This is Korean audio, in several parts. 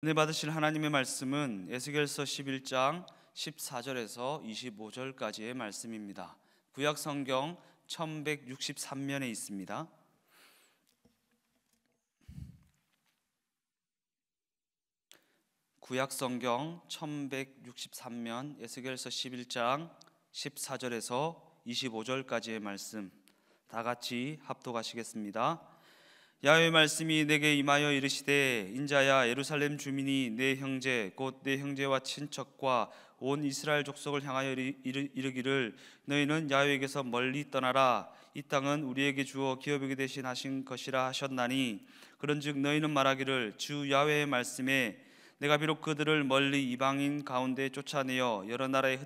은혜 받으실 하나님의 말씀은 에스겔서 11장 14절에서 25절까지의 말씀입니다. 구약 성경 1163면에 있습니다. 구약 성경 1163면 에스겔서 11장 14절에서 25절까지의 말씀 다 같이 합독하시겠습니다. 야훼의 말씀이 내게 임하여 이르시되, 인자야, 예루살렘 주민이 내 형제 곧 내 형제와 친척과 온 이스라엘 족속을 향하여 이르기를, 너희는 야훼에게서 멀리 떠나라. 이 땅은 우리에게 주어 기업에게 대신하신 것이라 하셨나니, 그런즉 너희는 말하기를, 주 야훼의 말씀에 내가 비록 그들을 멀리 이방인 가운데 쫓아내어 여러 나라에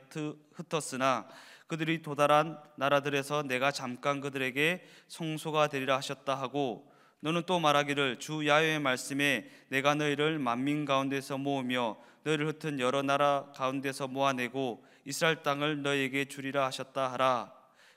흩었으나 그들이 도달한 나라들에서 내가 잠깐 그들에게 송소가 되리라 하셨다 하고, 너는 또 말하기를, 주 야훼의 말씀에 내가 너희를 만민 가운데서 모으며 너희를 흩은 여러 나라 가운데서 모아내고 이스라엘 땅을 너희에게 주리라 하셨다 하라.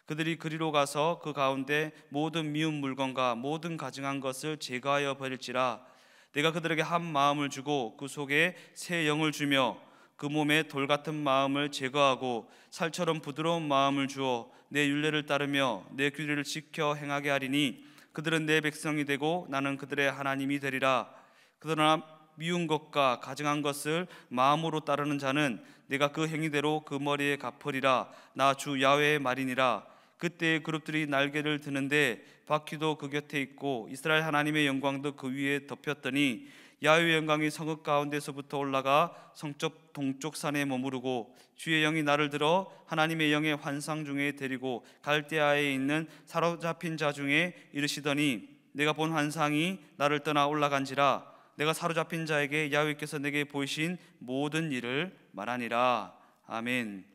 그들이 그리로 가서 그 가운데 모든 미운 물건과 모든 가증한 것을 제거하여 버릴지라. 내가 그들에게 한 마음을 주고 그 속에 새 영을 주며 그 몸에 돌 같은 마음을 제거하고 살처럼 부드러운 마음을 주어 내 율례를 따르며 내 규례를 지켜 행하게 하리니, 그들은 내 백성이 되고 나는 그들의 하나님이 되리라. 그러나 미운 것과 가증한 것을 마음으로 따르는 자는 내가 그 행위대로 그 머리에 갚으리라. 나 주 야훼의 말이니라. 그때의 그룹들이 날개를 드는데 바퀴도 그 곁에 있고 이스라엘 하나님의 영광도 그 위에 덮였더니, 야훼의 영광이 성읍 가운데서부터 올라가 성쪽 동쪽 산에 머무르고 주의 영이 나를 들어 하나님의 영의 환상 중에 데리고 갈대아에 있는 사로잡힌 자 중에 이르시더니, 내가 본 환상이 나를 떠나 올라간지라. 내가 사로잡힌 자에게 야훼께서 내게 보이신 모든 일을 말하니라. 아멘.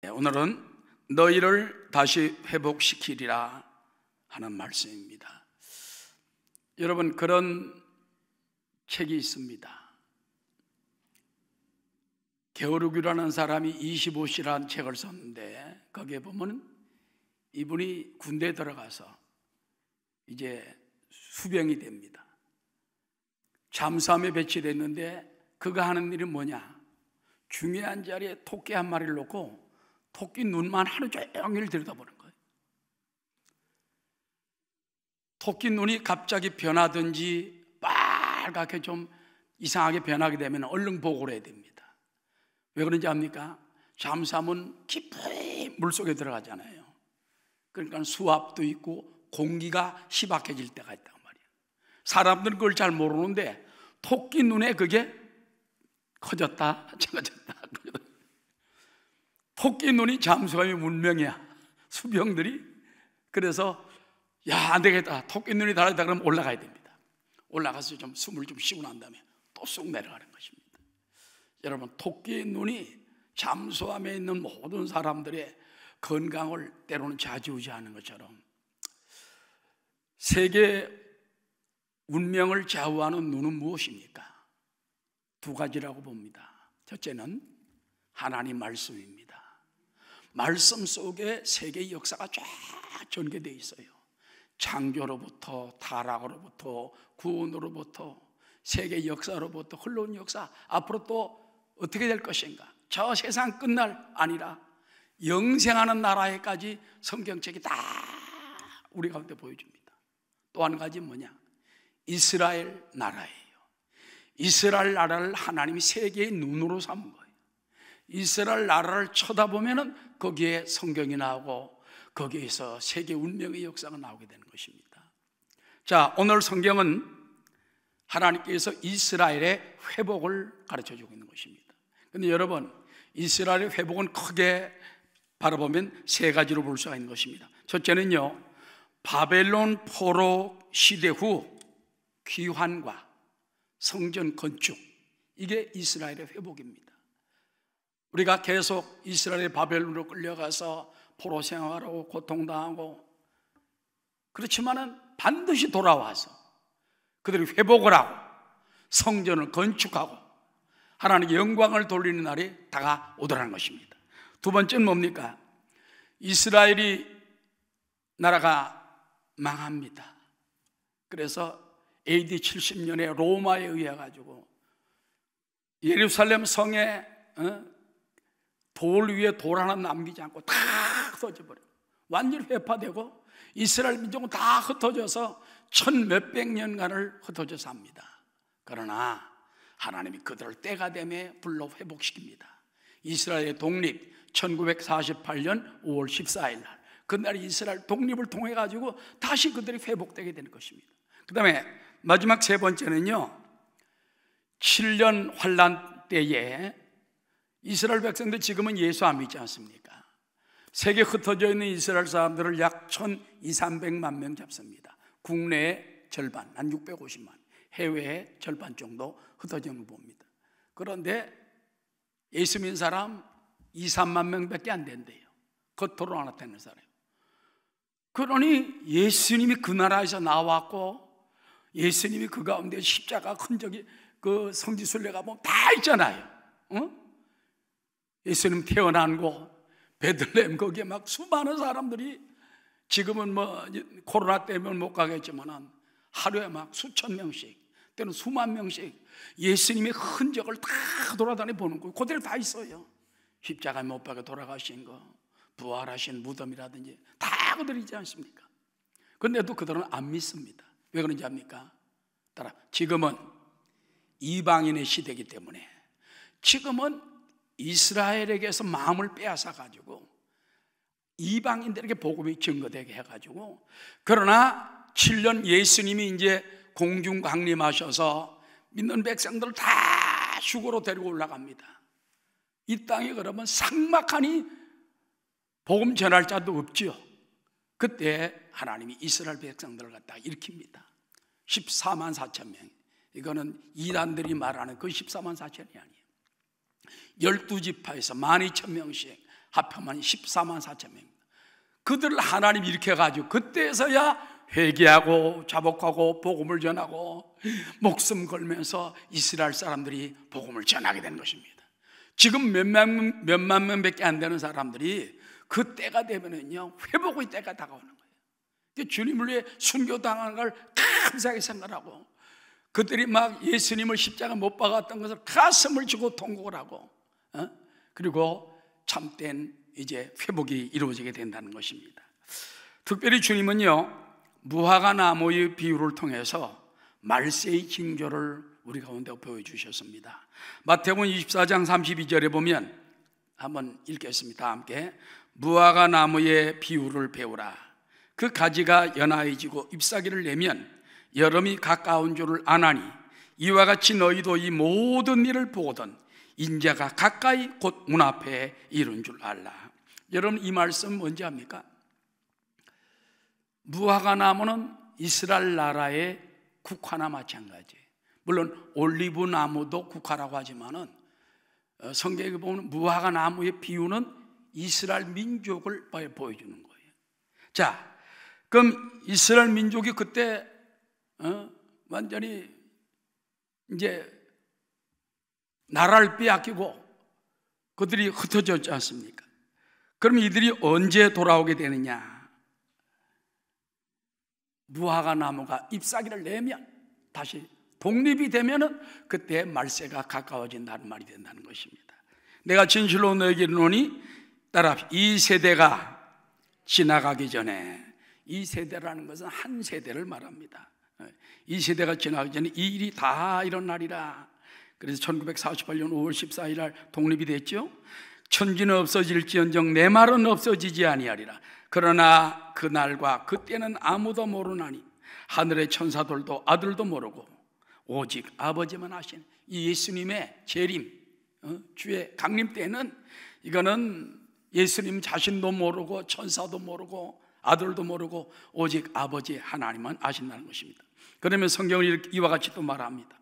오늘은 너희를 다시 회복시키리라 하는 말씀입니다. 여러분, 그런 책이 있습니다. 게오르기라는 사람이 25시라는 책을 썼는데, 거기에 보면 이분이 군대에 들어가서 이제 수병이 됩니다. 잠수함에 배치됐는데 그가 하는 일이 뭐냐? 중요한 자리에 토끼 한 마리를 놓고 토끼 눈만 하루 종일 들여다보는 거예요. 토끼 눈이 갑자기 변하든지 빨갛게 좀 이상하게 변하게 되면 얼른 보고를 해야 됩니다. 왜 그런지 압니까? 잠수함은 깊이 물속에 들어가잖아요. 그러니까 수압도 있고 공기가 희박해질 때가 있단 말이에요. 사람들은 그걸 잘 모르는데 토끼 눈에 그게 커졌다 작아졌다. 토끼 눈이 잠수함의 문명이야, 수병들이. 그래서 야, 안 되겠다, 토끼 눈이 다르다 그러면 올라가야 됩니다. 올라가서 좀 숨을 좀 쉬고 난 다음에 또 쑥 내려가는 것입니다. 여러분, 토끼의 눈이 잠수함에 있는 모든 사람들의 건강을 때로는 좌지우지하는 것처럼 세계 운명을 좌우하는 눈은 무엇입니까? 두 가지라고 봅니다. 첫째는 하나님 말씀입니다. 말씀 속에 세계의 역사가 쫙 전개되어 있어요. 창조로부터 타락으로부터 구원으로부터 세계 역사로부터 흘러온 역사, 앞으로 또 어떻게 될 것인가, 저 세상 끝날 아니라 영생하는 나라에까지 성경책이 다 우리 가운데 보여줍니다. 또 한 가지 뭐냐? 이스라엘 나라예요. 이스라엘 나라를 하나님이 세계의 눈으로 삼은 거예요. 이스라엘 나라를 쳐다보면은 거기에 성경이 나오고 거기에서 세계 운명의 역사가 나오게 되는 것입니다. 자, 오늘 성경은 하나님께서 이스라엘의 회복을 가르쳐주고 있는 것입니다. 그런데 여러분, 이스라엘의 회복은 크게 바라보면 세 가지로 볼 수가 있는 것입니다. 첫째는요, 바벨론 포로 시대 후 귀환과 성전 건축, 이게 이스라엘의 회복입니다. 우리가 계속 이스라엘의 바벨론으로 끌려가서 포로 생활하고 고통당하고, 그렇지만은 반드시 돌아와서 그들이 회복을 하고 성전을 건축하고 하나님께 영광을 돌리는 날이 다가오더라는 것입니다. 두 번째는 뭡니까? 이스라엘이 나라가 망합니다. 그래서 AD 70년에 로마에 의해 가지고 예루살렘 성에 돌 위에 돌 하나 남기지 않고 다 흩어져 버려. 완전히 회파되고 이스라엘 민족은 다 흩어져서 1000몇백 년간을 흩어져 삽니다. 그러나 하나님이 그들을 때가 되매 불러 회복시킵니다. 이스라엘의 독립 1948년 5월 14일 날, 그날 이스라엘 독립을 통해 가지고 다시 그들이 회복되게 되는 것입니다. 그 다음에 마지막 세 번째는요, 7년 환란 때에 이스라엘 백성들 지금은 예수 안 믿지 않습니까? 세계 흩어져 있는 이스라엘 사람들을 약 1200~300만 명 잡습니다. 국내의 절반, 한 650만, 해외의 절반 정도 흩어져 있는 걸 봅니다. 그런데 예수 믿는 사람 2~3만 명밖에 안 된대요. 겉으로 나타내는 사람. 그러니 예수님이 그 나라에서 나왔고 예수님이 그 가운데 십자가 흔적이 그 성지순례 가보면 다 있잖아요. 예수님 태어난 곳 베들레헴, 거기에 막 수많은 사람들이, 지금은 뭐 코로나 때문에 못 가겠지만 하루에 막 수천 명씩, 때는 수만 명씩 예수님의 흔적을 다 돌아다니 보는 거예요. 그대로 다 있어요. 십자가에 못 박혀 돌아가신 거, 부활하신 무덤이라든지 다 그들이 있지 않습니까? 그런데도 그들은 안 믿습니다. 왜 그런지 압니까? 따라 지금은 이방인의 시대이기 때문에, 지금은 이스라엘에게서 마음을 빼앗아 가지고 이방인들에게 복음이 증거되게 해가지고, 그러나 7년 예수님이 이제 공중 강림하셔서 믿는 백성들을 다 휴거로 데리고 올라갑니다. 이 땅에 그러면 삭막하니 복음 전할 자도 없죠. 그때 하나님이 이스라엘 백성들을 갖다 일으킵니다. 14만 4천 명. 이거는 이단들이 말하는 그 14만 4천이 아니에요. 12지파에서 12,000명씩 합하면 14만 4천 명. 그들을 하나님이 일으켜가지고 그때서야 회개하고 자복하고 복음을 전하고 목숨 걸면서 이스라엘 사람들이 복음을 전하게 된 것입니다. 지금 몇만 명밖에 안 되는 사람들이 그 때가 되면은요, 회복의 때가 다가오는 거예요. 주님을 위해 순교당한 걸 감사하게 생각하고, 그들이 막 예수님을 십자가 못 박았던 것을 가슴을 주고 통곡을 하고, 그리고 참된 이제 회복이 이루어지게 된다는 것입니다. 특별히 주님은요, 무화과 나무의 비유를 통해서 말세의 징조를 우리 가운데 보여주셨습니다. 마태복음 24장 32절에 보면, 한번 읽겠습니다. 함께. 무화과 나무의 비유를 배우라. 그 가지가 연하해지고 잎사귀를 내면 여름이 가까운 줄을 아나니, 이와 같이 너희도 이 모든 일을 보거든 인자가 가까이 곧 문 앞에 이른 줄 알라. 여러분, 이 말씀 뭔지 압니까? 무화과 나무는 이스라엘 나라의 국화나 마찬가지예요. 물론 올리브 나무도 국화라고 하지만은 성경에 보면 무화과 나무의 비유는 이스라엘 민족을 보여주는 거예요. 자, 그럼 이스라엘 민족이 그때 완전히 이제 나라를 빼앗기고 그들이 흩어졌지 않습니까? 그럼 이들이 언제 돌아오게 되느냐? 무화과 나무가 잎사귀를 내면, 다시 독립이 되면은 그때 말세가 가까워진다는 말이 된다는 것입니다. 내가 진실로 너에게 이르노니, 따라 이 세대가 지나가기 전에, 이 세대라는 것은 한 세대를 말합니다. 이 세대가 지나가기 전에 이 일이 다 일어나리라. 그래서 1948년 5월 14일 날 독립이 됐죠. 천지는 없어질지언정 내 말은 없어지지 아니하리라. 그러나 그날과 그때는 아무도 모르나니 하늘의 천사들도 아들도 모르고 오직 아버지만 아시는 이 예수님의 재림, 주의 강림 때는 이거는 예수님 자신도 모르고 천사도 모르고 아들도 모르고 오직 아버지 하나님만 아신다는 것입니다. 그러면 성경은 이와 같이 또 말합니다.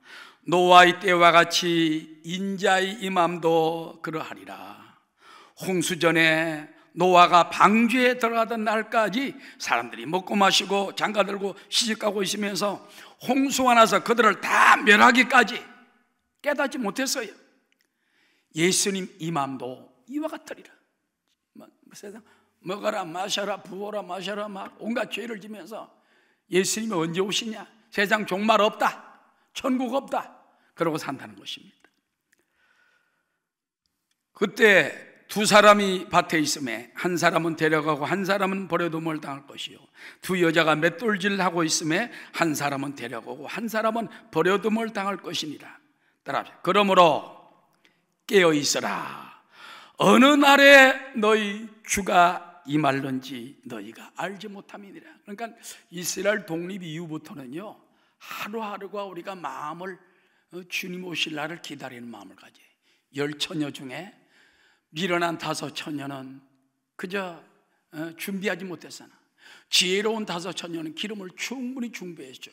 노아의 때와 같이 인자의 임함도 그러하리라. 홍수전에 노아가 방주에 들어가던 날까지 사람들이 먹고 마시고 장가들고 시집가고 있으면서 홍수가 나서 그들을 다 멸하기까지 깨닫지 못했어요. 예수님 임함도 이와 같으리라. 세상 먹어라 마셔라 부어라 마셔라 막 온갖 죄를 지면서 예수님이 언제 오시냐, 세상 종말 없다, 천국 없다, 그러고 산다는 것입니다. 그때 두 사람이 밭에 있음에 한 사람은 데려가고 한 사람은 버려둠을 당할 것이요, 두 여자가 맷돌질하고 있음에 한 사람은 데려가고 한 사람은 버려둠을 당할 것이니라. 따라합시다. 그러므로 깨어 있어라. 어느 날에 너희 주가 임할는지 너희가 알지 못함이니라. 그러니까 이스라엘 독립 이후부터는요, 하루하루가 우리가 마음을, 주님 오실 날을 기다리는 마음을 가져요. 10처녀 중에 미련한 5처녀는 그저 준비하지 못했으나 지혜로운 5처녀는 기름을 충분히 준비했죠.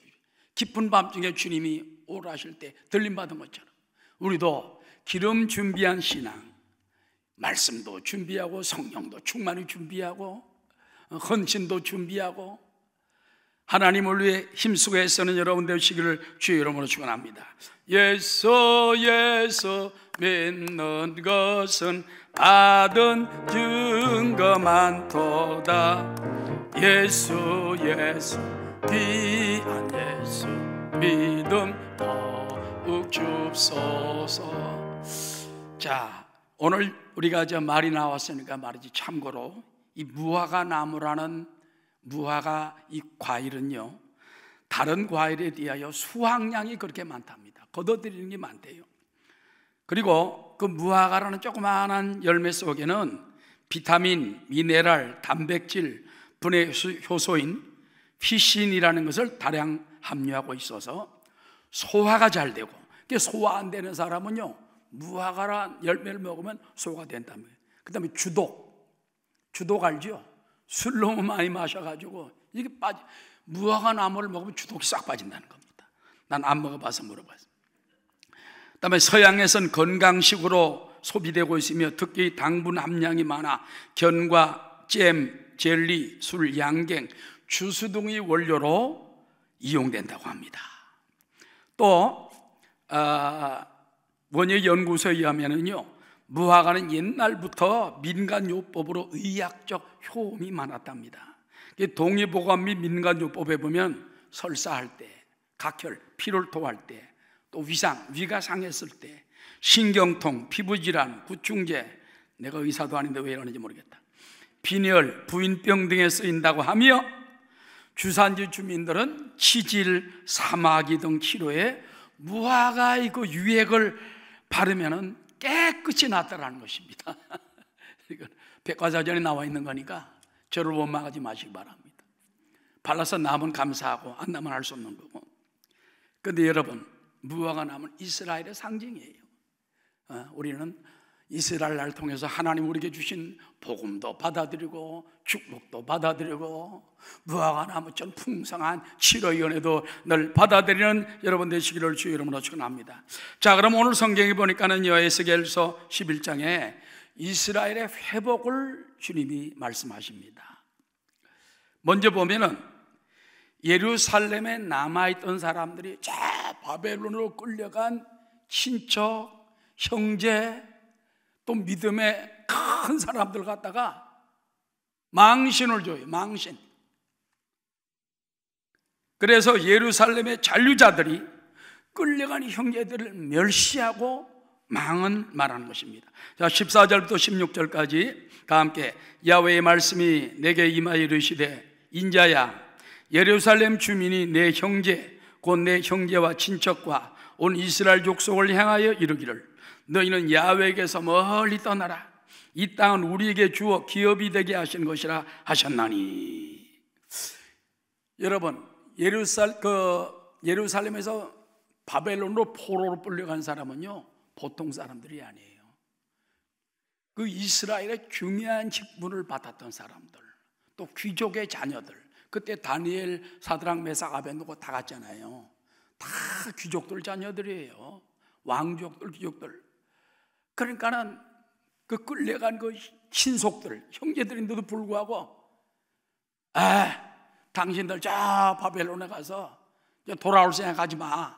깊은 밤중에 주님이 오라 하실 때 들림받은 것처럼 우리도 기름 준비한 신앙, 말씀도 준비하고 성령도 충만히 준비하고 헌신도 준비하고 하나님을 위해 힘쓰고 애쓰는 여러분 되시기를 주의 이름으로 축원합니다. 예수 믿는 것은 받은 증거 많도다. 예수 귀한 예수 믿음 더욱 줍소서. 자, 오늘 우리가 말이 나왔으니까 말이지, 참고로 이 무화과 나무라는 무화과 이 과일은요, 다른 과일에 비하여 수확량이 그렇게 많답니다. 걷어들이는 게 많대요. 그리고 그 무화과라는 조그마한 열매 속에는 비타민, 미네랄, 단백질, 분해 효소인 피신이라는 것을 다량 함유하고 있어서 소화가 잘 되고, 소화 안 되는 사람은요, 무화과란 열매를 먹으면 소화가 된다며. 그 다음에 주독 알죠? 술 너무 많이 마셔가지고 이게 무화과 나무를 먹으면 주독이 싹 빠진다는 겁니다. 난 안 먹어봐서 물어봤어요. 그 다음에 서양에서는 건강식으로 소비되고 있으며 특히 당분 함량이 많아 견과, 잼, 젤리, 술, 양갱, 주스 등의 원료로 이용된다고 합니다. 또 원예 연구소에 의하면요, 무화과는 옛날부터 민간요법으로 의학적 효험이 많았답니다. 동의보감 및 민간요법에 보면 설사할 때, 각혈, 피를 토할 때, 또 위가 상했을 때, 신경통, 피부질환, 구충제, 내가 의사도 아닌데 왜 이러는지 모르겠다, 빈혈, 부인병 등에 쓰인다고 하며 주산지 주민들은 치질, 사마귀 등 치료에 무화과 그 유액을 바르면은 깨끗이 낫다라는 것입니다. 이건 백과사전에 나와 있는 거니까 저를 원망하지 마시기 바랍니다. 발라서 나면 감사하고 안 나면 할 수 없는 거고. 그런데 여러분, 무화과 나무는 이스라엘의 상징이에요. 우리는 이스라엘 날 통해서 하나님 우리에게 주신 복음도 받아들이고 축복도 받아들이고 무화과 나무처럼 풍성한 치료의 은혜도 늘 받아들이는 여러분 되시기를 주의 이름으로 축원합니다. 자, 그럼 오늘 성경에 보니까는요, 에스겔서 11장에 이스라엘의 회복을 주님이 말씀하십니다. 먼저 보면은 예루살렘에 남아있던 사람들이 저 바벨론으로 끌려간 친척, 형제, 또 믿음의 큰 사람들 갖다가 망신을 줘요. 망신. 그래서 예루살렘의 잔류자들이 끌려간 형제들을 멸시하고 망은 말하는 것입니다. 자, 14절부터 16절까지 다 함께 야훼의 말씀이 내게 임하여 이르시되, 인자야, 예루살렘 주민이 내 형제 곧 내 형제와 친척과 온 이스라엘 족속을 향하여 이르기를, 너희는 야훼에게서 멀리 떠나라. 이 땅은 우리에게 주어 기업이 되게 하신 것이라 하셨나니. 여러분, 예루살렘에서 바벨론으로 포로로 끌려간 사람은요, 보통 사람들이 아니에요. 그 이스라엘의 중요한 직분을 받았던 사람들, 또 귀족의 자녀들. 그때 다니엘, 사드락, 메삭, 아벳느고 다 갔잖아요. 다 귀족들 자녀들이에요. 왕족들, 귀족들. 그러니까는 그 끌려간 그 친속들, 형제들인데도 불구하고, 당신들 저 바벨론에 가서 돌아올 생각하지 마.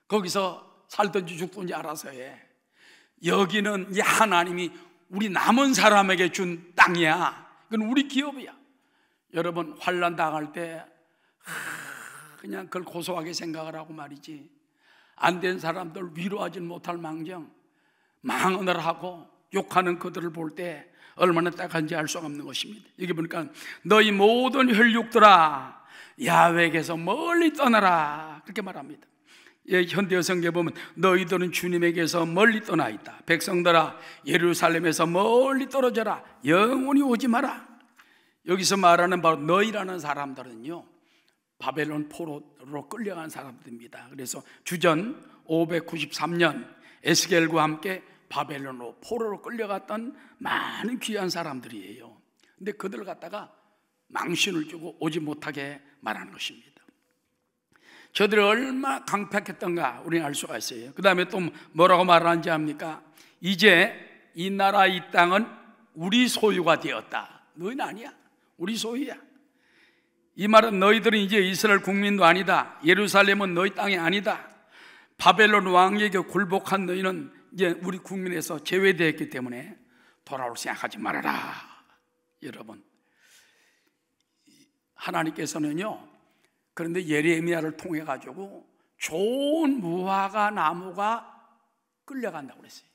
거기서 살든지 죽든지 알아서 해. 여기는 이 하나님이 우리 남은 사람에게 준 땅이야. 이건 우리 기업이야. 여러분, 환난 당할 때 그냥 그걸 고소하게 생각을 하고 말이지, 안 된 사람들 위로하지 못할 망정 망언을 하고 욕하는 그들을 볼 때 얼마나 딱한지 알 수가 없는 것입니다. 여기 보니까 너희 모든 혈육들아 야훼에게서 멀리 떠나라 그렇게 말합니다. 예, 현대어 성경에 보면 너희들은 주님에게서 멀리 떠나 있다. 백성들아 예루살렘에서 멀리 떨어져라. 영원히 오지 마라. 여기서 말하는 바로 너희라는 사람들은요 바벨론 포로로 끌려간 사람들입니다. 그래서 주전 593년 에스겔과 함께 바벨론으로 포로로 끌려갔던 많은 귀한 사람들이에요. 근데 그들을 갖다가 망신을 주고 오지 못하게 말하는 것입니다. 저들이 얼마나 강팍했던가 우리는 알 수가 있어요. 그 다음에 또 뭐라고 말하는지 압니까? 이제 이 나라 이 땅은 우리 소유가 되었다. 너희는 아니야. 우리 소유야. 이 말은 너희들은 이제 이스라엘 국민도 아니다. 예루살렘은 너희 땅이 아니다. 바벨론 왕에게 굴복한 너희는 이제 우리 국민에서 제외되었기 때문에 돌아올 생각하지 말아라. 여러분, 하나님께서는요 그런데 예레미야를 통해 가지고 좋은 무화과 나무가 끌려간다고 그랬어요.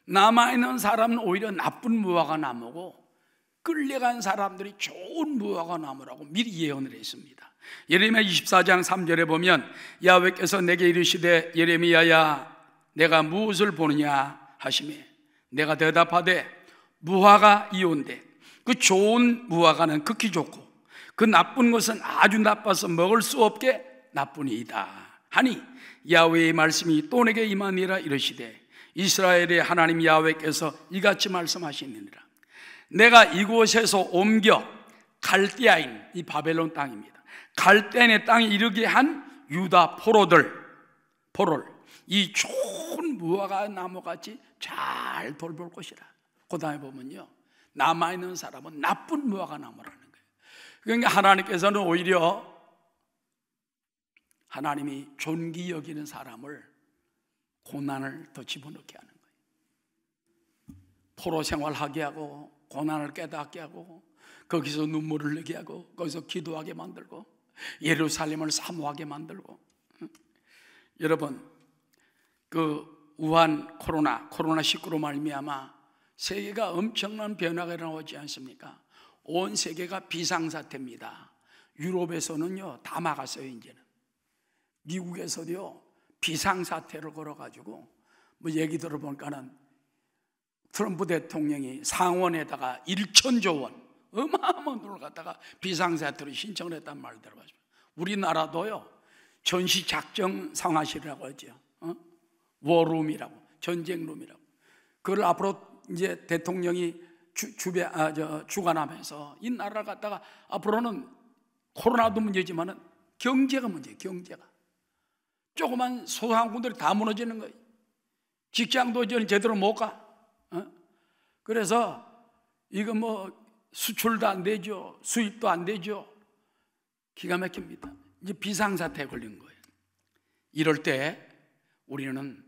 남아있는 사람은 오히려 나쁜 무화과 나무고 끌려간 사람들이 좋은 무화과 나무라고 미리 예언을 했습니다. 예레미야 24장 3절에 보면 야훼께서 내게 이르시되 예레미야야 내가 무엇을 보느냐 하시매 내가 대답하되 무화과 이온데 그 좋은 무화과는 극히 좋고 그 나쁜 것은 아주 나빠서 먹을 수 없게 나쁘니이다 하니 야훼의 말씀이 또 내게 임하니라 이르시되 이스라엘의 하나님 야훼께서 이같이 말씀하시느니라 내가 이곳에서 옮겨 갈대아인 이 바벨론 땅입니다. 갈대아인의 땅에 이르게 한 유다 포로를 이 좋은 무화과 나무같이 잘 돌볼 것이라. 그 다음에 보면요 남아있는 사람은 나쁜 무화과 나무라는 거예요. 그러니까 하나님께서는 오히려 하나님이 존귀 여기는 사람을 고난을 더 집어넣게 하는 거예요. 포로 생활하게 하고 고난을 깨닫게 하고 거기서 눈물을 흘리게 하고 거기서 기도하게 만들고 예루살렘을 사모하게 만들고. 여러분 그 우한 코로나19로 말미암아 세계가 엄청난 변화가 일어나지 않습니까? 온 세계가 비상사태입니다. 유럽에서는요 다 막았어요. 이제는 미국에서도요 비상사태를 걸어가지고 뭐 얘기 들어보니까는 트럼프 대통령이 상원에다가 1천조 원 어마어마한 돈을 갖다가 비상사태로 신청을 했단 말을 들어봤습니다. 우리나라도요 전시작전 상하실이라고 하죠. 워룸이라고, 전쟁룸이라고. 그걸 앞으로 이제 대통령이 주관하면서 이 나라를 갖다가 앞으로는 코로나도 문제지만은 경제가 문제예요. 경제가 조그만 소상공인들이 다 무너지는 거예요. 직장도 제대로 못 가. 그래서 이거 뭐 수출도 안 되죠. 수입도 안 되죠. 기가 막힙니다. 이제 비상사태에 걸린 거예요. 이럴 때 우리는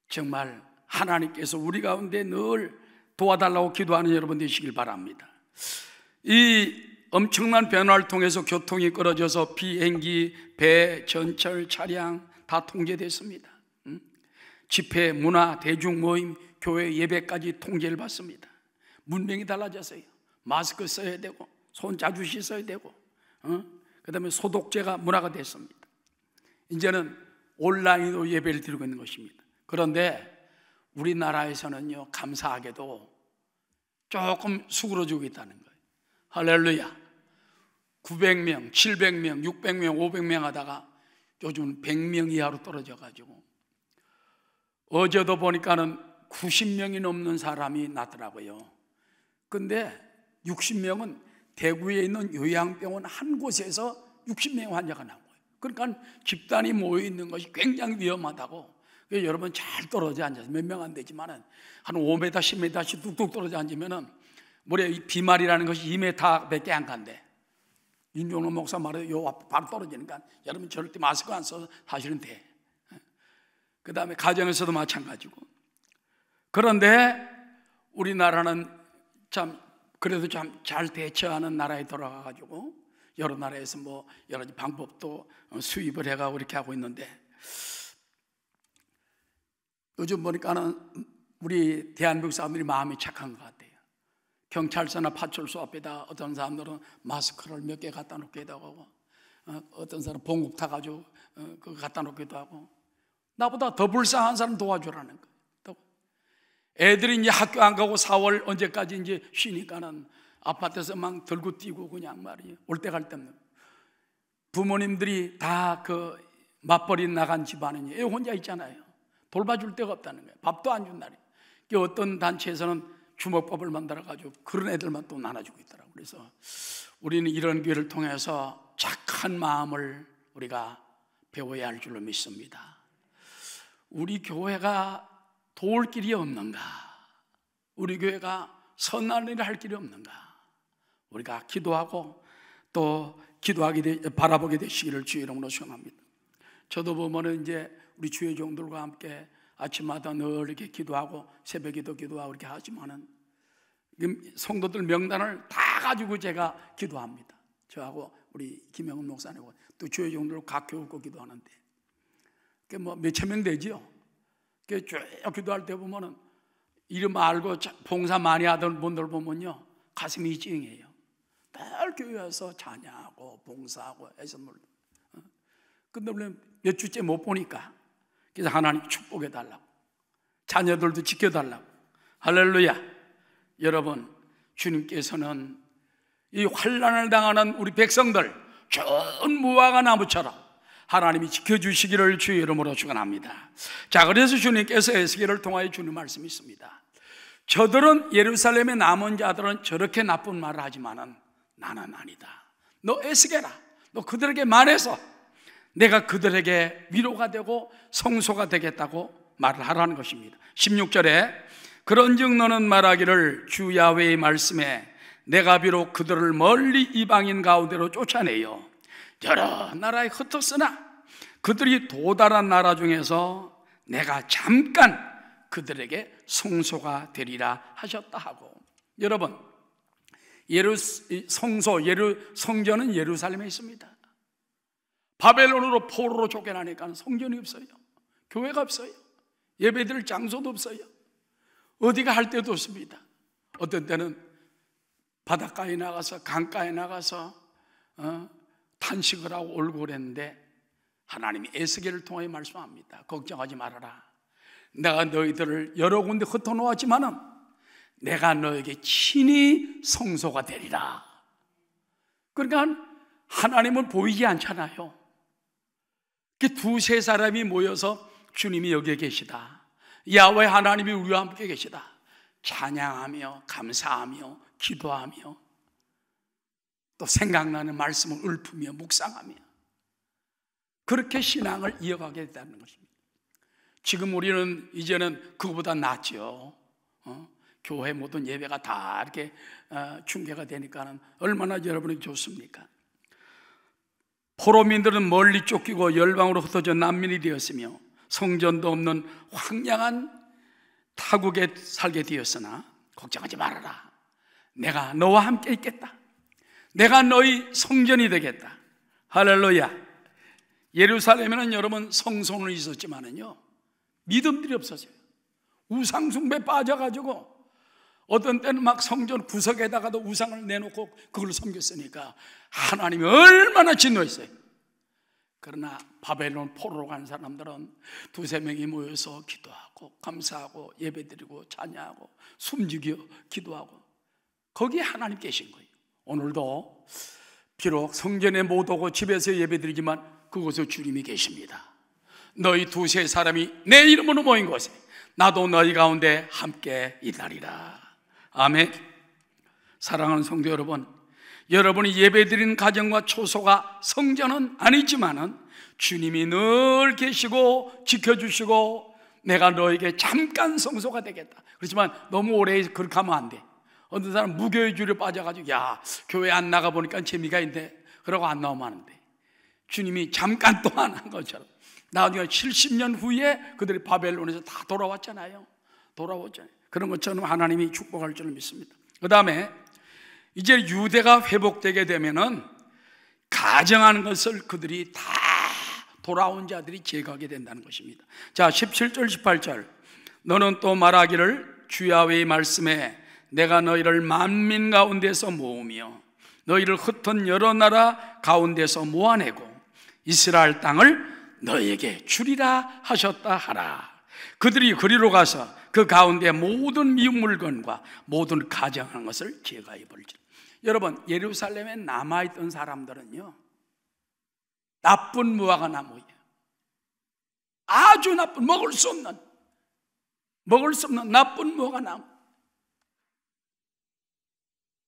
정말 하나님께서 우리 가운데 늘 도와달라고 기도하는 여러분 되시길 바랍니다. 이 엄청난 변화를 통해서 교통이 끊어져서 비행기, 배, 전철, 차량 다 통제됐습니다. 집회, 문화, 대중모임, 교회 예배까지 통제를 받습니다. 문명이 달라졌어요. 마스크 써야 되고 손 자주 씻어야 되고 그 다음에 소독제가 문화가 됐습니다. 이제는 온라인으로 예배를 드리고 있는 것입니다. 그런데 우리나라에서는요 감사하게도 조금 수그러지고 있다는 거예요. 할렐루야. 900명, 700명, 600명, 500명 하다가 요즘 100명 이하로 떨어져가지고 어제도 보니까는 90명이 넘는 사람이 났더라고요. 근데 60명은 대구에 있는 요양병원 한 곳에서 60명 환자가 나온 거예요. 그러니까 집단이 모여 있는 것이 굉장히 위험하다고. 여러분 잘 떨어져 앉아서 몇 명 안 되지만은 한 5m, 10m씩 뚝뚝 떨어져 앉으면은 뭐래 비말이라는 것이 2m밖에 안 간대. 윤종로 목사 말에 요 앞 바로 떨어지니까 여러분 절대 마스크 안 써서 사실은 돼. 그 다음에 가정에서도 마찬가지고. 그런데 우리나라는 참 그래도 참 잘 대처하는 나라에 돌아가가지고 여러 나라에서 뭐 여러 가지 방법도 수입을 해가고 이렇게 하고 있는데 요즘 보니까는 우리 대한민국 사람들이 마음이 착한 것 같아요. 경찰서나 파출소 앞에다 어떤 사람들은 마스크를 몇 개 갖다 놓기도 하고, 어떤 사람은 봉국 타가지고 그거 갖다 놓기도 하고, 나보다 더 불쌍한 사람 도와주라는 거예요. 애들이 이제 학교 안 가고 4월 언제까지 이제 쉬니까는 아파트에서 막 들고 뛰고 그냥 말이에요. 올 때 갈 때 없는. 부모님들이 다 그 맞벌이 나간 집안이니 애 혼자 있잖아요. 돌봐줄 데가 없다는 거예요. 밥도 안 준 날이에요. 어떤 단체에서는 주먹밥을 만들어가지고 그런 애들만 또 나눠주고 있더라고요. 그래서 우리는 이런 교회를 통해서 착한 마음을 우리가 배워야 할 줄로 믿습니다. 우리 교회가 도울 길이 없는가? 우리 교회가 선한 일을 할 길이 없는가? 우리가 기도하고 또 바라보게 되시기를 주의 이름으로 축원합니다. 저도 보면은 이제 우리 주의 종들과 함께 아침마다 늘 이렇게 기도하고 새벽 기도하고 이렇게 하지만은 성도들 명단을 다 가지고 제가 기도합니다. 저하고 우리 김영훈 목사님하고 또 주의 종들 각 교육고 기도하는데 그게 뭐 몇천 명 되지요. 쭉 기도할 때 보면은 이름 알고 봉사 많이 하던 분들 보면요 가슴이 찡해요. 늘 교회 와서 찬양하고 봉사하고 해서 근데 몇 주째 못 보니까 그래서 하나님 축복해 달라고, 자녀들도 지켜달라고. 할렐루야. 여러분, 주님께서는 이 환난을 당하는 우리 백성들 좋은 무화과 나무처럼 하나님이 지켜주시기를 주의 이름으로 축원합니다. 자, 그래서 주님께서 에스겔을 통하여 주는 말씀이 있습니다. 저들은 예루살렘에 남은 자들은 저렇게 나쁜 말을 하지만은 나는 아니다. 너 에스겔아, 너 그들에게 말해서 내가 그들에게 위로가 되고 성소가 되겠다고 말을 하라는 것입니다. 16절에 그런즉 너는 말하기를 주 야훼의 말씀에 내가 비록 그들을 멀리 이방인 가운데로 쫓아내어 여러 나라에 흩었으나 그들이 도달한 나라 중에서 내가 잠깐 그들에게 성소가 되리라 하셨다 하고. 여러분, 성전은 예루살렘에 있습니다. 바벨론으로 포로로 쫓겨나니까 성전이 없어요. 교회가 없어요. 예배드릴 장소도 없어요. 어디가 할 데도 없습니다. 어떤 때는 바닷가에 나가서 강가에 나가서 탄식을 하고 울고 그랬는데 하나님이 에스겔을 통해 말씀합니다. 걱정하지 말아라. 내가 너희들을 여러 군데 흩어놓았지만은 내가 너에게 친히 성소가 되리라. 그러니까 하나님은 보이지 않잖아요. 두세 사람이 모여서 주님이 여기에 계시다, 야훼 하나님이 우리와 함께 계시다, 찬양하며 감사하며 기도하며 또 생각나는 말씀을 읊으며 묵상하며 그렇게 신앙을 이어가게 된다는 것입니다. 지금 우리는 이제는 그거보다 낫죠. 교회 모든 예배가 다 이렇게 중계가 되니까는 얼마나 여러분이 좋습니까? 포로민들은 멀리 쫓기고 열방으로 흩어져 난민이 되었으며 성전도 없는 황량한 타국에 살게 되었으나 걱정하지 말아라. 내가 너와 함께 있겠다. 내가 너희 성전이 되겠다. 할렐루야. 예루살렘에는 여러분 성소는 있었지만은요 믿음들이 없었어요. 우상숭배 빠져가지고 어떤 때는 막 성전 구석에다가도 우상을 내놓고 그걸 섬겼으니까 하나님이 얼마나 진노했어요. 그러나 바벨론 포로로 간 사람들은 두세 명이 모여서 기도하고 감사하고 예배드리고 찬양하고 숨죽여 기도하고 거기에 하나님 계신 거예요. 오늘도 비록 성전에 못 오고 집에서 예배드리지만 그곳에 주님이 계십니다. 너희 두세 사람이 내 이름으로 모인 곳에 나도 너희 가운데 함께 있다리라. 아멘. 사랑하는 성도 여러분, 여러분이 예배드리는 가정과 초소가 성전은 아니지만은 주님이 늘 계시고 지켜주시고 내가 너에게 잠깐 성소가 되겠다. 그렇지만 너무 오래 그렇게 하면 안 돼. 어떤 사람 무교회주의로 빠져가지고 야 교회 안 나가보니까 재미가 있네 그러고 안 나오면 안 돼. 주님이 잠깐 동안 한 것처럼 나중에 70년 후에 그들이 바벨론에서 다 돌아왔잖아요. 그런 것처럼 하나님이 축복할 줄 믿습니다. 그 다음에 이제 유대가 회복되게 되면은 가정하는 것을 그들이 다 돌아온 자들이 제거하게 된다는 것입니다. 자, 17절 18절 너는 또 말하기를 주 야훼의 말씀에 내가 너희를 만민 가운데서 모으며 너희를 흩은 여러 나라 가운데서 모아내고 이스라엘 땅을 너희에게 주리라 하셨다 하라. 그들이 그리로 가서 그 가운데 모든 미운 물건과 모든 가증한 것을 제거해 버리죠. 여러분, 예루살렘에 남아있던 사람들은요, 나쁜 무화과 나무예요. 아주 나쁜, 먹을 수 없는 나쁜 무화과 나무.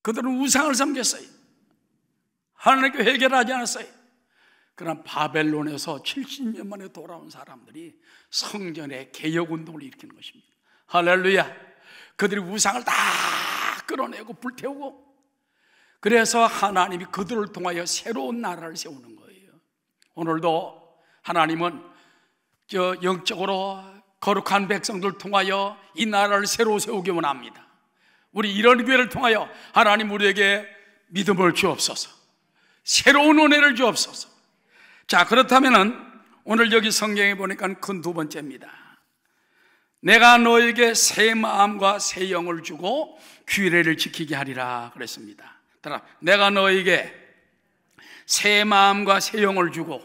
그들은 우상을 섬겼어요. 하나님께 회개하지 않았어요. 그러나 바벨론에서 70년 만에 돌아온 사람들이 성전의 개혁운동을 일으키는 것입니다. 할렐루야. 그들이 우상을 다 끌어내고 불태우고, 그래서 하나님이 그들을 통하여 새로운 나라를 세우는 거예요. 오늘도 하나님은 영적으로 거룩한 백성들을 통하여 이 나라를 새로 세우기 원합니다. 우리 이런 교회를 통하여 하나님 우리에게 믿음을 주옵소서, 새로운 은혜를 주옵소서. 자, 그렇다면은 오늘 여기 성경에 보니까 큰 두 번째입니다. 내가 너에게 새 마음과 새 영을 주고 규례를 지키게 하리라 그랬습니다. 따라, 내가 너에게 새 마음과 새 영을 주고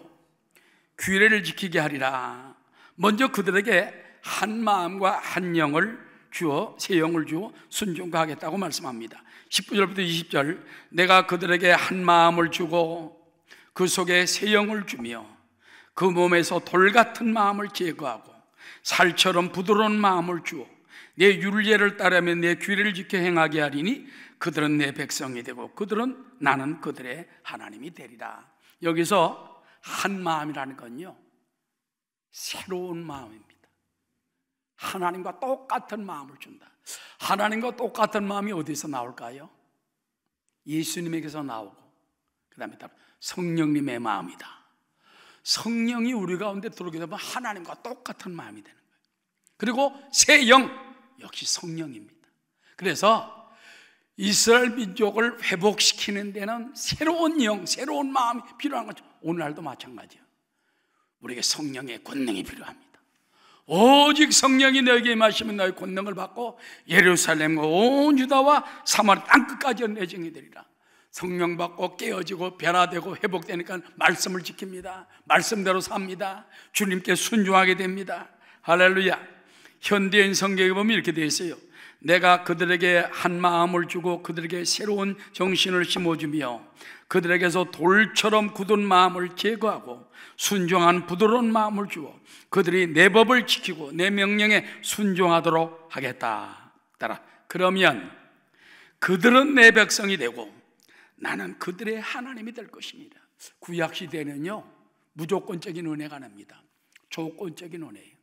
규례를 지키게 하리라. 먼저 그들에게 한 마음과 한 영을 주어 새 영을 주어 순종하겠다고 말씀합니다. 19절부터 20절, 내가 그들에게 한 마음을 주고 그 속에 새 영을 주며 그 몸에서 돌 같은 마음을 제거하고 살처럼 부드러운 마음을 주어 내 율례를 따르며 내 규례를 지켜 행하게 하리니 그들은 내 백성이 되고 그들은 나는 그들의 하나님이 되리라. 여기서 한 마음이라는 건요, 새로운 마음입니다. 하나님과 똑같은 마음을 준다. 하나님과 똑같은 마음이 어디서 나올까요? 예수님에게서 나오고, 그 다음에 성령님의 마음이다. 성령이 우리 가운데 들어오게 되면 하나님과 똑같은 마음이 되는 거예요. 그리고 새 영, 역시 성령입니다. 그래서 이스라엘 민족을 회복시키는 데는 새로운 영, 새로운 마음이 필요한 거죠. 오늘날도 마찬가지예요. 우리에게 성령의 권능이 필요합니다. 오직 성령이 너에게 임하시면 너의 권능을 받고 예루살렘과 온 유다와 사마리아 땅끝까지 내정이 되리라. 성령 받고 깨어지고 변화되고 회복되니까 말씀을 지킵니다. 말씀대로 삽니다. 주님께 순종하게 됩니다. 할렐루야. 현대인 성경에 보면 이렇게 되어 있어요. 내가 그들에게 한 마음을 주고 그들에게 새로운 정신을 심어주며 그들에게서 돌처럼 굳은 마음을 제거하고 순종한 부드러운 마음을 주어 그들이 내 법을 지키고 내 명령에 순종하도록 하겠다. 따라, 그러면 그들은 내 백성이 되고 나는 그들의 하나님이 될 것입니다. 구약시대에는요, 무조건적인 은혜가 납니다. 조건적인 은혜예요.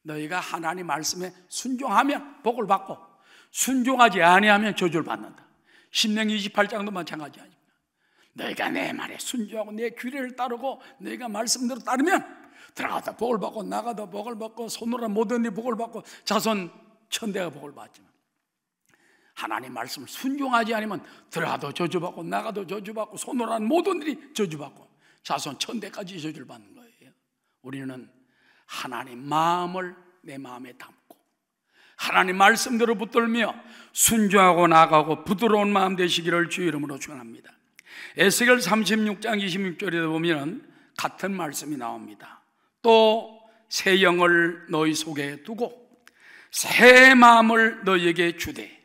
너희가 하나님 말씀에 순종하면 복을 받고 순종하지 아니하면 저주를 받는다. 신명기 28장도 마찬가지 아닙니까? 너희가 내 말에 순종하고 내 규례를 따르고 너희가 말씀대로 따르면 들어가다 복을 받고 나가다 복을 받고 손으로 모든 일 복을 받고 자손 천대가 복을 받지만, 하나님 말씀을 순종하지 않으면 들어가도 저주받고 나가도 저주받고 손으로 한 모든 일이 저주받고 자손 천대까지 저주를 받는 거예요. 우리는 하나님 마음을 내 마음에 담고 하나님 말씀대로 붙들며 순종하고 나가고 부드러운 마음 되시기를 주 이름으로 축원합니다. 에스겔 36장 26절에 보면 같은 말씀이 나옵니다. 또 새 영을 너희 속에 두고 새 마음을 너희에게 주되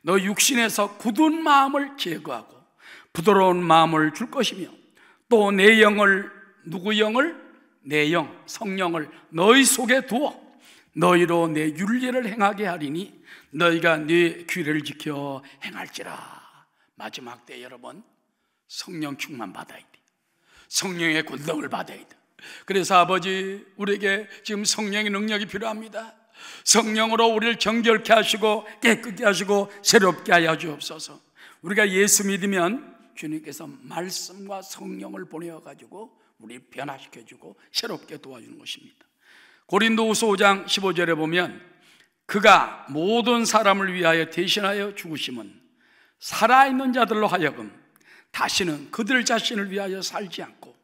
너 육신에서 굳은 마음을 제거하고 부드러운 마음을 줄 것이며 또 내 영을, 누구 영을? 내 영, 성령을 너희 속에 두어 너희로 내 율례를 행하게 하리니 너희가 네 규례를 지켜 행할지라. 마지막 때 여러분, 성령 충만 받아야 돼. 성령의 권능을 받아야 돼. 그래서 아버지, 우리에게 지금 성령의 능력이 필요합니다. 성령으로 우리를 정결케 하시고 깨끗게 하시고 새롭게 하여 주옵소서. 우리가 예수 믿으면 주님께서 말씀과 성령을 보내어가지고 우리 변화시켜주고 새롭게 도와주는 것입니다. 고린도후서 5장 15절에 보면 그가 모든 사람을 위하여 대신하여 죽으심은 살아있는 자들로 하여금 다시는 그들 자신을 위하여 살지 않고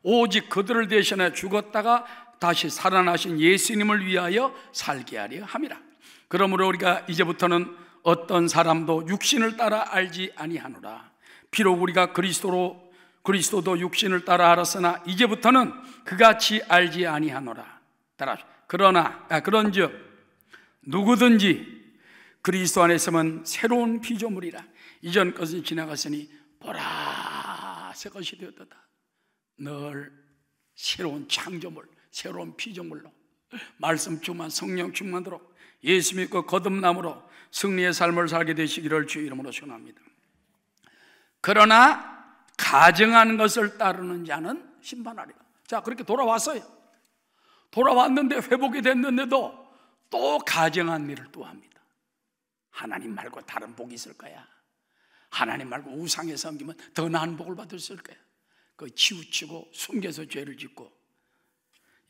오직 그들을 대신하여 죽었다가 다시 살아나신 예수님을 위하여 살게 하려 함이라. 그러므로 우리가 이제부터는 어떤 사람도 육신을 따라 알지 아니하노라. 비록 우리가 그리스도도 육신을 따라 알았으나 이제부터는 그같이 알지 아니하노라. 그런즉 누구든지 그리스도 안에 있으면 새로운 피조물이라. 이전 것은 지나갔으니 보라 새 것이 되었도다. 늘 새로운 창조물, 새로운 피조물로 말씀 충만, 성령 충만도록 예수 믿고 거듭남으로 승리의 삶을 살게 되시기를 주 이름으로 축원합니다. 그러나 가증하는 것을 따르는 자는 심판하리라. 자, 그렇게 돌아왔어요. 돌아왔는데 회복이 됐는데도 또 가증한 일을 또 합니다. 하나님 말고 다른 복이 있을 거야. 하나님 말고 우상에 섬기면 더 나은 복을 받을 수 있을 거야. 그 치우치고 숨겨서 죄를 짓고.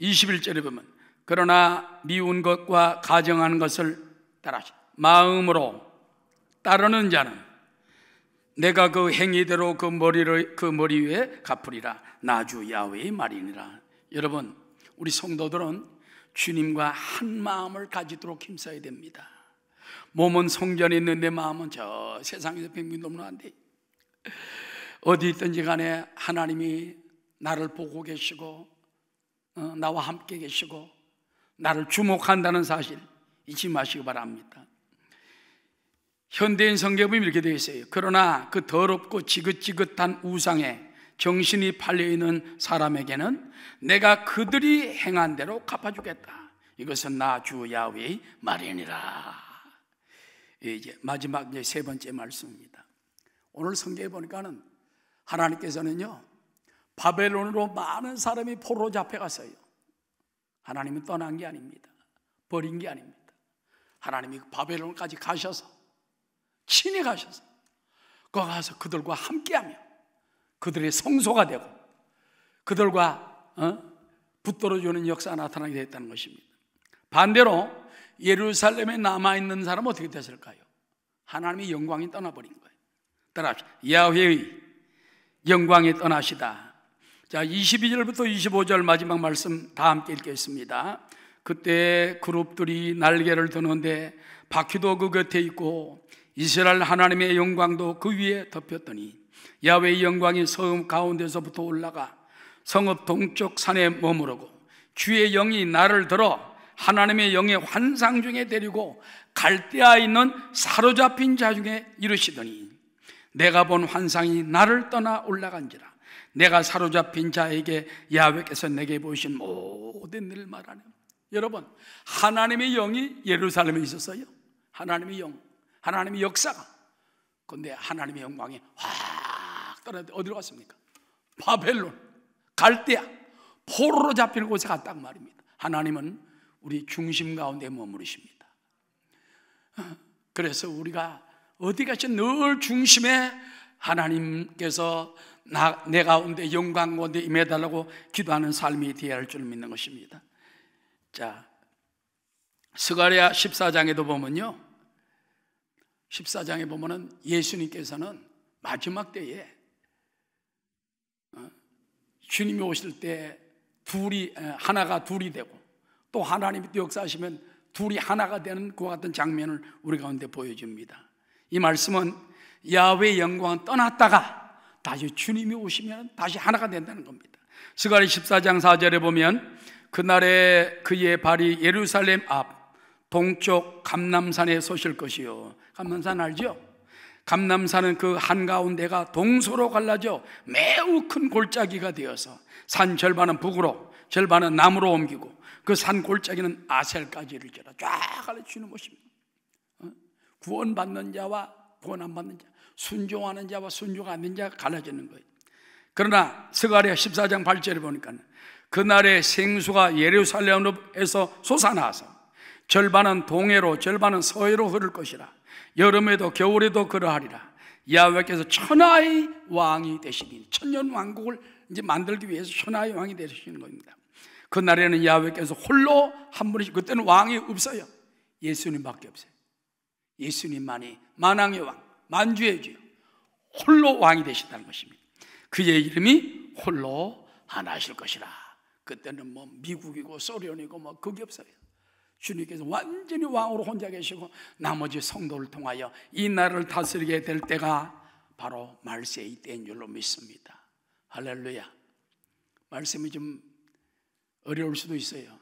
21절에 보면 그러나 미운 것과 가증하는 것을 따라 마음으로 따르는 자는 내가 그 행위대로 그 머리 위에 갚으리라. 나주 야훼의 말이니라. 여러분, 우리 성도들은 주님과 한 마음을 가지도록 힘써야 됩니다. 몸은 성전에 있는데 마음은 저 세상에서 빙빙 돌아가는데, 어디 있든지 간에 하나님이 나를 보고 계시고 나와 함께 계시고 나를 주목한다는 사실 잊지 마시기 바랍니다. 현대인 성경에 이렇게 되어 있어요. 그러나 그 더럽고 지긋지긋한 우상에 정신이 팔려있는 사람에게는 내가 그들이 행한 대로 갚아주겠다. 이것은 나 주 야훼의 말이니라. 이제 마지막 이제 세 번째 말씀입니다. 오늘 성경에 보니까는 하나님께서는요, 바벨론으로 많은 사람이 포로로 잡혀갔어요. 하나님은 떠난 게 아닙니다. 버린 게 아닙니다. 하나님이 바벨론까지 가셔서 친히 가셔서 거기 가서 그들과 함께하며 그들의 성소가 되고 그들과 붙들어주는 역사가 나타나게 됐다는 것입니다. 반대로 예루살렘에 남아있는 사람은 어떻게 됐을까요? 하나님의 영광이 떠나버린 거예요. 따라합시다. 야훼의 영광이 떠나시다. 자, 22절부터 25절 마지막 말씀 다 함께 읽겠습니다. 그때 그룹들이 날개를 드는데 바퀴도 그 곁에 있고 이스라엘 하나님의 영광도 그 위에 덮였더니 야훼의 영광이 성읍 가운데서부터 올라가 성읍 동쪽 산에 머무르고 주의 영이 나를 들어 하나님의 영의 환상 중에 데리고 갈대아에 있는 사로잡힌 자 중에 이르시더니 내가 본 환상이 나를 떠나 올라간지라. 내가 사로잡힌 자에게 야훼께서 내게 보이신 모든 일을 말하네. 여러분, 하나님의 영이 예루살렘에 있었어요. 하나님의 영, 하나님의 역사가. 그런데 하나님의 영광이 확 떠나는데 어디로 갔습니까? 바벨론, 갈대아, 포로로 잡히는 곳에 갔단 말입니다. 하나님은 우리 중심 가운데 머무르십니다. 그래서 우리가 어디 가시 늘 중심에 하나님께서 내 가운데 영광 가운데 임해달라고 기도하는 삶이 되어야 할 줄 믿는 것입니다. 자, 스가랴 14장에도 보면요, 14장에 보면은 예수님께서는 마지막 때에 주님이 오실 때 하나가 둘이 되고 또 하나님이 또 역사하시면 둘이 하나가 되는 그와 같은 장면을 우리 가운데 보여줍니다. 이 말씀은 야훼의 영광은 떠났다가 다시 주님이 오시면 다시 하나가 된다는 겁니다. 스가랴 14장 4절에 보면 그날에 그의 발이 예루살렘 앞 동쪽 감람산에 서실 것이요. 감람산 알죠? 감람산은 그 한가운데가 동서로 갈라져 매우 큰 골짜기가 되어서 산 절반은 북으로 절반은 남으로 옮기고 그 산 골짜기는 아셀까지 이르리라. 쫙 갈라주는 것입니다. 구원받는 자와 구원 안 받는 자, 순종하는 자와 순종 안 되는 자가 갈라지는 거예요. 그러나 스가랴 14장 8절에 보니까 그날의 생수가 예루살렘에서 솟아나서 절반은 동해로 절반은 서해로 흐를 것이라. 여름에도 겨울에도 그러하리라. 야훼께서 천하의 왕이 되시니, 천년 왕국을 이제 만들기 위해서 천하의 왕이 되시는 겁니다. 그날에는 야훼께서 홀로 한 분이시, 그때는 왕이 없어요. 예수님밖에 없어요. 예수님만이 만왕의 왕, 만주의 주요, 홀로 왕이 되신다는 것입니다. 그의 이름이 홀로 하나이실 것이라. 그때는 뭐 미국이고 소련이고 뭐 그게 없어요. 주님께서 완전히 왕으로 혼자 계시고 나머지 성도를 통하여 이 나라를 다스리게 될 때가 바로 말세의 때인 줄로 믿습니다. 할렐루야. 말씀이 좀 어려울 수도 있어요.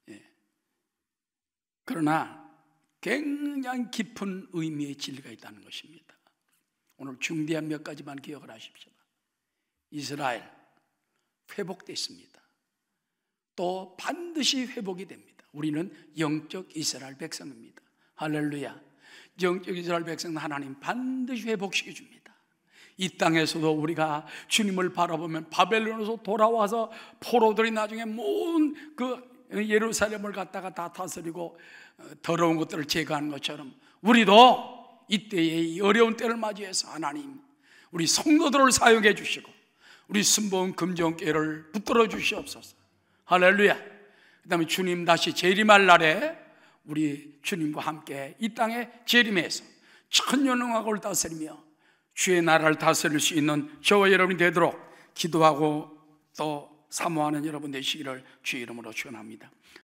예. 그러나 굉장히 깊은 의미의 진리가 있다는 것입니다. 오늘 중대한 몇 가지만 기억을 하십시오. 이스라엘 회복됐습니다. 또 반드시 회복이 됩니다. 우리는 영적 이스라엘 백성입니다. 할렐루야. 영적 이스라엘 백성은 하나님 반드시 회복시켜 줍니다. 이 땅에서도 우리가 주님을 바라보면 바벨론에서 돌아와서 포로들이 나중에 모든 그 예루살렘을 갖다가 다 다스리고 더러운 것들을 제거하는 것처럼 우리도 이때의 어려운 때를 맞이해서 하나님 우리 성도들을 사용해 주시고 우리 순복음 금정교회를 붙들어 주시옵소서. 할렐루야. 그 다음에 주님 다시 재림할 날에 우리 주님과 함께 이 땅에 재림해서 천년왕국을 다스리며 주의 나라를 다스릴 수 있는 저와 여러분이 되도록 기도하고 또 사모하는 여러분 되시기를 주의 이름으로 축원합니다.